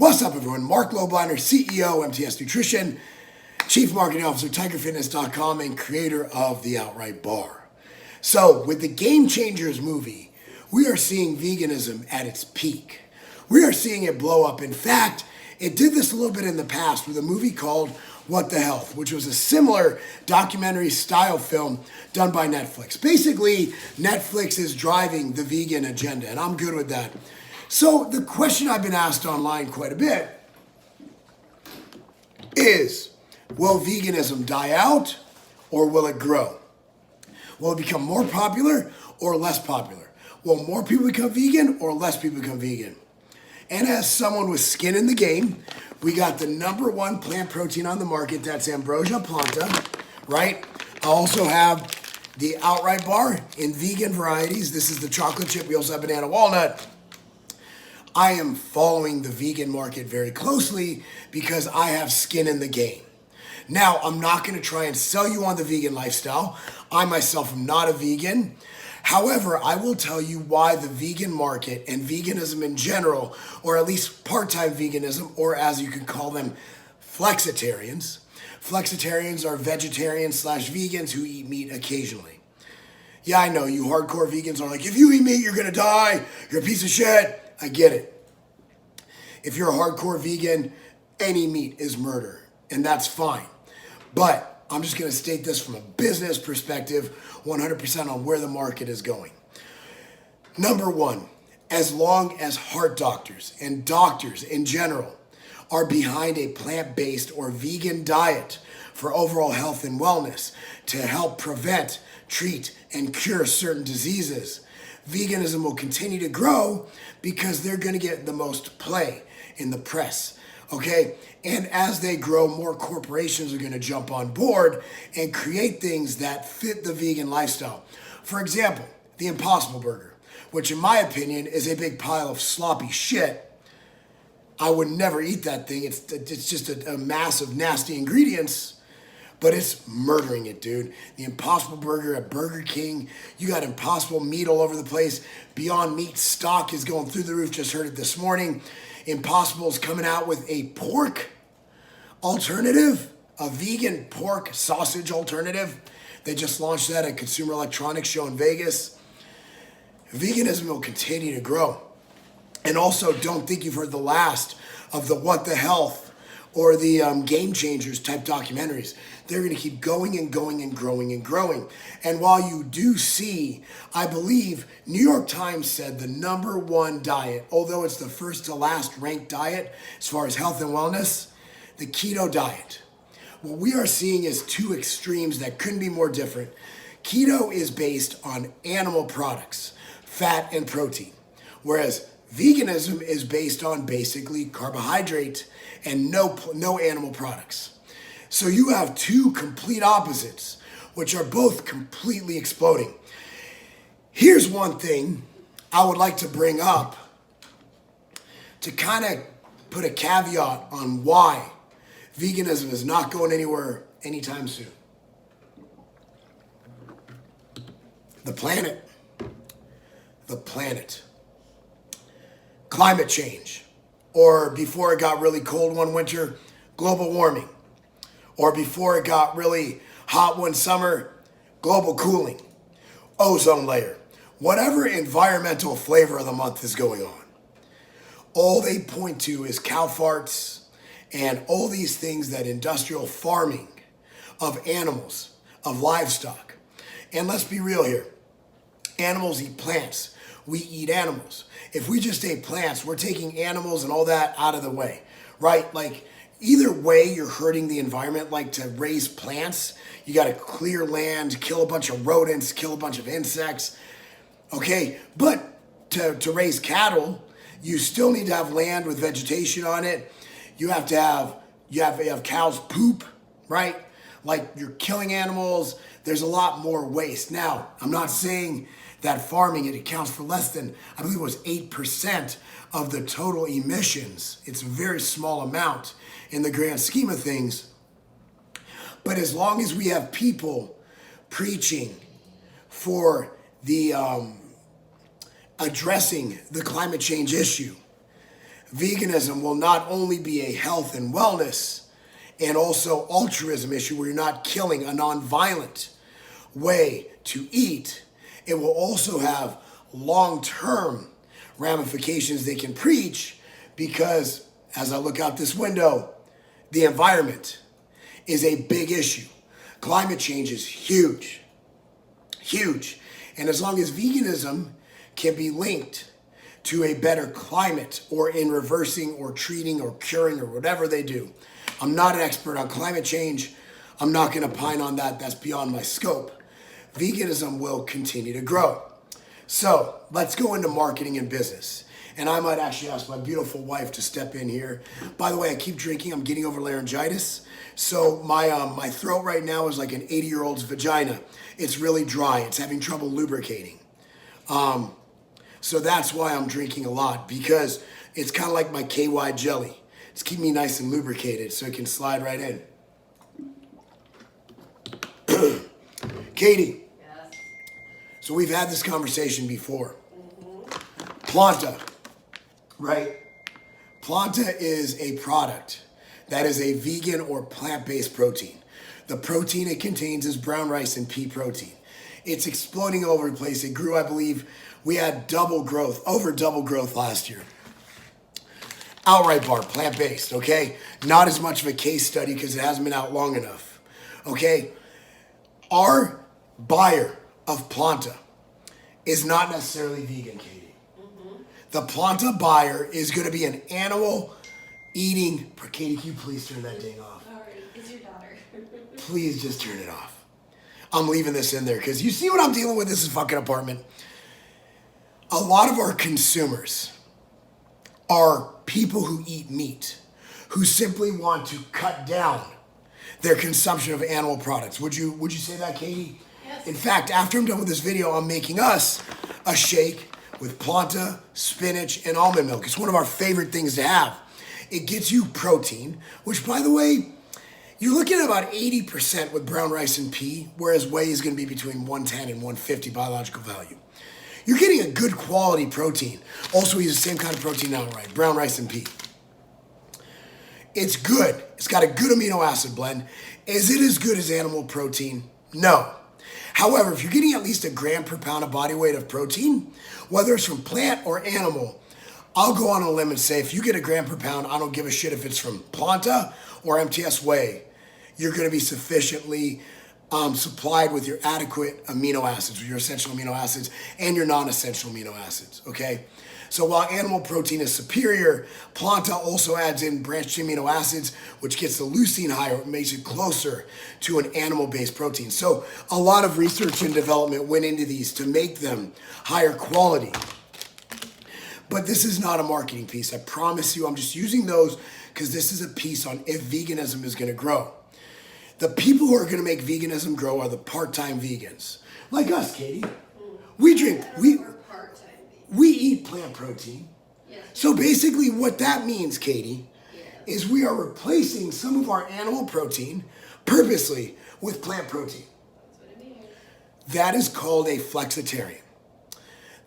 What's up, everyone? Marc Lobliner, CEO, MTS Nutrition, Chief Marketing Officer, TigerFitness.com, and creator of The Outright Bar. So, with the Game Changers movie, we are seeing veganism at its peak. We are seeing it blow up. In fact, it did this a little bit in the past with a movie called What the Health, which was a similar documentary style film done by Netflix. Basically, Netflix is driving the vegan agenda, and I'm good with that. So the question I've been asked online quite a bit is, will veganism die out or will it grow? Will it become more popular or less popular? Will more people become vegan or less people become vegan? And as someone with skin in the game, we got the #1 plant protein on the market, that's Ambrosia planta, right? I also have the Outright Bar in vegan varieties. This is the chocolate chip. We also have banana walnut. I am following the vegan market very closely because I have skin in the game. Now, I'm not going to try and sell you on the vegan lifestyle. I myself am not a vegan. However, I will tell you why the vegan market and veganism in general, or at least part-time veganism, or as you could call them, flexitarians. Flexitarians are vegetarians/vegans who eat meat occasionally. Yeah, I know, you hardcore vegans are like, if you eat meat, you're going to die. You're a piece of shit. I get it. If you're a hardcore vegan, any meat is murder, and that's fine. But I'm just going to state this from a business perspective, 100% on where the market is going. #1, as long as heart doctors and doctors in general are behind a plant-based or vegan diet for overall health and wellness to help prevent, treat, and cure certain diseases, veganism will continue to grow because they're going to get the most play in the press, okay? And as they grow, more corporations are going to jump on board and create things that fit the vegan lifestyle. For example, the Impossible Burger, which in my opinion is a big pile of sloppy shit. I would never eat that thing. It's just a mass of nasty ingredients. But it's murdering it, dude. The Impossible Burger at Burger King. You got Impossible meat all over the place. Beyond Meat stock is going through the roof. Just heard it this morning. Impossible's coming out with a pork alternative, a vegan pork sausage alternative. They just launched that at Consumer Electronics Show in Vegas. Veganism will continue to grow. And also, don't think you've heard the last of the What the Health or the Game Changers type documentaries. They're going to keep going and going and growing and growing. And while you do see, I believe New York Times said the #1 diet, although it's the first to last ranked diet as far as health and wellness, the keto diet. What we are seeing is two extremes that couldn't be more different. Keto is based on animal products, fat and protein, whereas veganism is based on basically carbohydrate and no animal products. So you have two complete opposites, which are both completely exploding. Here's one thing I would like to bring up to kind of put a caveat on why veganism is not going anywhere anytime soon. The planet. The planet. Climate change, or before it got really cold one winter, global warming, or before it got really hot one summer, global cooling, ozone layer, whatever environmental flavor of the month is going on. All they point to is cow farts and all these things that industrial farming of animals, of livestock. And let's be real here. Animals eat plants. We eat animals. If we just ate plants, we're taking animals and all that out of the way, right? Like, either way, you're hurting the environment. Like, to raise plants, you got to clear land, kill a bunch of rodents, kill a bunch of insects, okay? But to raise cattle, you still need to have land with vegetation on it. You have to have cows poop, right? Like, you're killing animals. There's a lot more waste. Now, I'm not saying that farming, it accounts for less than, I believe it was 8% of the total emissions. It's a very small amount in the grand scheme of things. But as long as we have people preaching for the addressing the climate change issue, veganism will not only be a health and wellness and also altruism issue where you're not killing, a non-violent way to eat, it will also have long-term ramifications they can preach because, as I look out this window, the environment is a big issue. Climate change is huge, huge. And as long as veganism can be linked to a better climate or in reversing or treating or curing or whatever they do. I'm not an expert on climate change. I'm not going to pine on that. That's beyond my scope. Veganism will continue to grow. So let's go into marketing and business. And I might actually ask my beautiful wife to step in here. By the way, I keep drinking. I'm getting over laryngitis. So my throat right now is like an 80-year-old's vagina. It's really dry. It's having trouble lubricating. So that's why I'm drinking a lot, because it's kind of like my KY jelly. It's keeping me nice and lubricated so it can slide right in. Katie. Yes. So we've had this conversation before. Planta, right? Planta is a product that is a vegan or plant-based protein. The protein it contains is brown rice and pea protein. It's exploding all over the place. It grew, I believe, we had over double growth last year. Outright bar, plant-based, okay? Not as much of a case study because it hasn't been out long enough, okay? Our buyer of Planta is not necessarily vegan, Katie. The Planta buyer is going to be an animal eating. Katie, can you please turn that ding off? All right, it's your daughter. Please just turn it off. I'm leaving this in there because you see what I'm dealing with. This is fucking apartment. A lot of our consumers are people who eat meat, who simply want to cut down their consumption of animal products. Would you say that, Katie? Yes. In fact, after I'm done with this video, I'm making us a shake with Planta, spinach, and almond milk. It's one of our favorite things to have. It gets you protein, which, by the way, you're looking at about 80% with brown rice and pea, whereas whey is going to be between 110 and 150 biological value. You're getting a good quality protein. Also, we use the same kind of protein outright, brown rice and pea. It's good. It's got a good amino acid blend. Is it as good as animal protein? No. However, if you're getting at least a gram per pound of body weight of protein, whether it's from plant or animal, I'll go on a limb and say if you get a gram per pound, I don't give a shit if it's from Planta or MTS whey. You're going to be sufficiently supplied with your adequate amino acids, with your essential amino acids and your non-essential amino acids, okay? So while animal protein is superior, Planta also adds in branched amino acids, which gets the leucine higher, it makes it closer to an animal-based protein. So a lot of research and development went into these to make them higher quality. But this is not a marketing piece. I promise you, I'm just using those because this is a piece on if veganism is going to grow. The people who are going to make veganism grow are the part-time vegans. Like us, Katie. We eat plant protein. Yes. So basically what that means, Katie, is we are replacing some of our animal protein purposely with plant protein. That's what it means. That is called a flexitarian.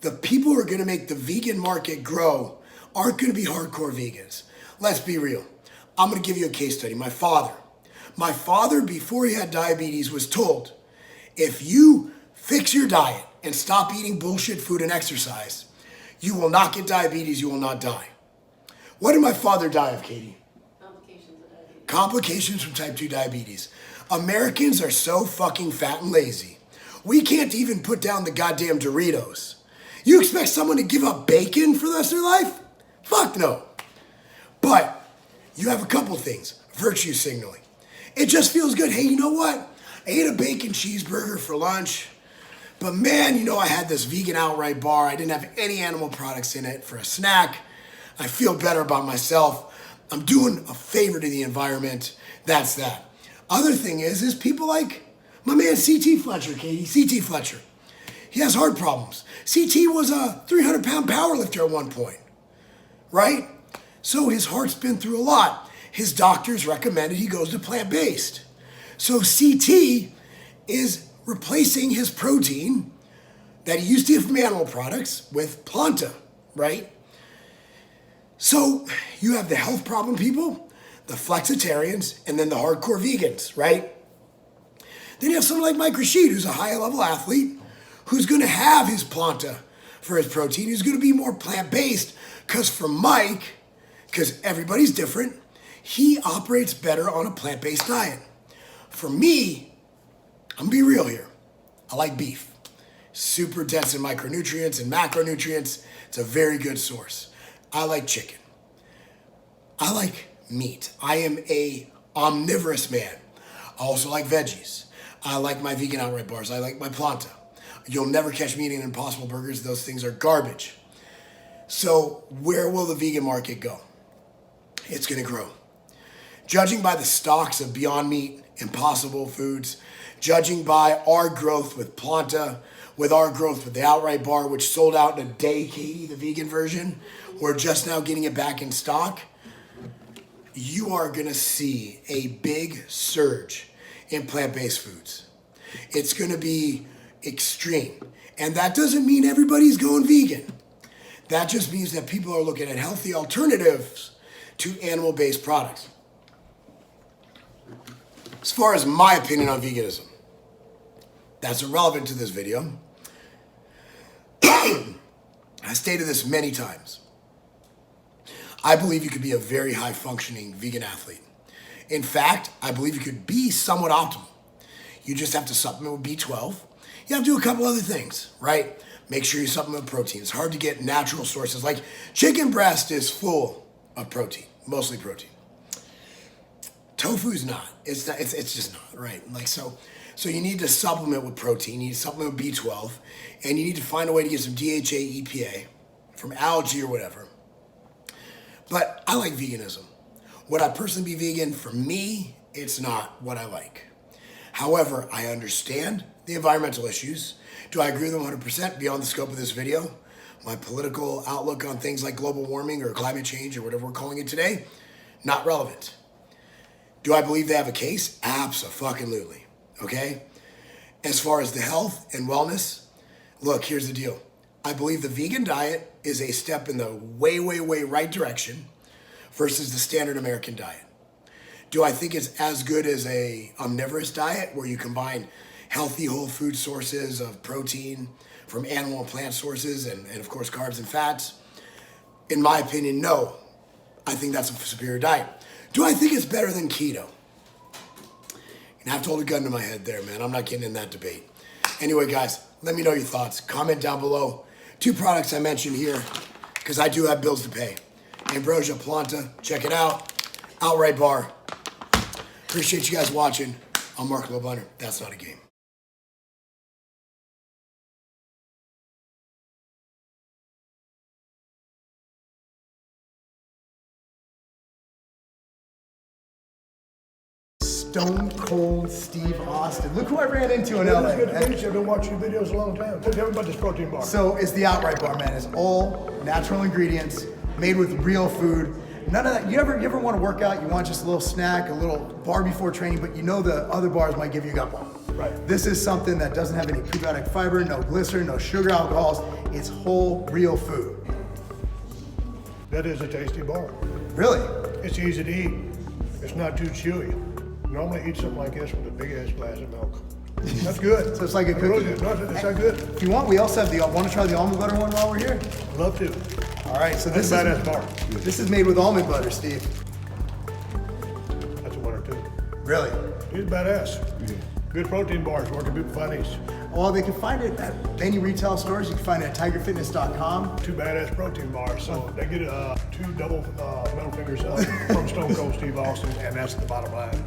The people who are going to make the vegan market grow aren't going to be hardcore vegans. Let's be real. I'm going to give you a case study. My father, before he had diabetes, was told, if you fix your diet and stop eating bullshit food and exercise, you will not get diabetes, you will not die. What did my father die of, Katie? Complications of diabetes. Complications from type 2 diabetes. Americans are so fucking fat and lazy. We can't even put down the goddamn Doritos. You expect someone to give up bacon for the rest of their life? Fuck no. But you have a couple things. Virtue signaling. It just feels good. Hey, you know what? I ate a bacon cheeseburger for lunch, but man, you know, I had this vegan outright bar. I didn't have any animal products in it for a snack. I feel better about myself. I'm doing a favor to the environment. That's that. Other thing is people like my man CT Fletcher, Katie, CT Fletcher. He has heart problems. CT was a 300-pound powerlifter at one point, right? So his heart's been through a lot. His doctors recommended he goes to plant-based. So CT is replacing his protein that he used to get from animal products with Planta, right? So you have the health problem people, the flexitarians, and then the hardcore vegans, right? Then you have someone like Mike Rashid, who's a high-level athlete, who's going to have his planta for his protein, who's going to be more plant-based, because for Mike, because everybody's different, he operates better on a plant-based diet. For me, I'm going to be real here. I like beef. Super dense in micronutrients and macronutrients. It's a very good source. I like chicken. I like meat. I am a omnivorous man. I also like veggies. I like my vegan outright bars. I like my planta. You'll never catch me eating Impossible Burgers. Those things are garbage. So where will the vegan market go? It's going to grow. Judging by the stocks of Beyond Meat, Impossible Foods, judging by our growth with planta, with our growth with the outright bar, which sold out in a day, Katie, the vegan version, we're just now getting it back in stock. You are going to see a big surge in plant-based foods. It's going to be extreme. And that doesn't mean everybody's going vegan. That just means that people are looking at healthy alternatives to animal-based products. As far as my opinion on veganism, that's irrelevant to this video. I stated this many times. I believe you could be a very high-functioning vegan athlete. In fact, I believe you could be somewhat optimal. You just have to supplement with B12. You have to do a couple other things, right? Make sure you supplement with protein. It's hard to get natural sources. Like chicken breast is full of protein, mostly protein. Tofu's not. It's just not, right? Like so you need to supplement with protein. You need to supplement with B12, and you need to find a way to get some DHA, EPA from algae or whatever. But I like veganism. Would I personally be vegan? For me, it's not what I like. However, I understand the environmental issues. Do I agree with them 100% beyond the scope of this video? My political outlook on things like global warming or climate change or whatever we're calling it today, not relevant. Do I believe they have a case? Abso-fucking-lutely, okay? As far as the health and wellness, look, here's the deal. I believe the vegan diet is a step in the way, way, way right direction versus the standard American diet. Do I think it's as good as a omnivorous diet where you combine healthy whole food sources of protein from animal and plant sources and of course carbs and fats? In my opinion, no. I think that's a superior diet. Do I think it's better than keto? You're gonna have to hold a gun to my head there, man. I'm not getting in that debate. Anyway, guys, let me know your thoughts. Comment down below. 2 products I mentioned here, because I do have bills to pay. Ambrosia Planta, check it out. Outright Bar. Appreciate you guys watching. I'm Marc Lobliner. That's not a game. Stone Cold Steve Austin. Look who I ran into in LA. It's good to meet you. I've been watching your videos a long time. Tell me about this protein bar. So it's the Outright Bar, man. It's all natural ingredients, made with real food. None of that. You ever want to work out? You want just a little snack, a little bar before training, but you know the other bars might give you a gut bump. Right. This is something that doesn't have any prebiotic fiber, no glycerin, no sugar alcohols. It's whole, real food. That is a tasty bar. Really? It's easy to eat. It's not too chewy. Normally eat something like this with a big ass glass of milk. That's good. So it's like a That's cookie. really good. No, it's not good. If you want, we also have the, want to try the almond butter one while we're here? Love to. All right, so That's this a is, badass bar. this is made with almond butter, Steve. That's a winner too. Really? He's badass. Good protein bars. Where can people find these? Well, they can find it at any retail stores. You can find it at tigerfitness.com. 2 badass protein bars. So they get 2 double middle fingers up from Stone Cold Steve Austin, and that's the bottom line.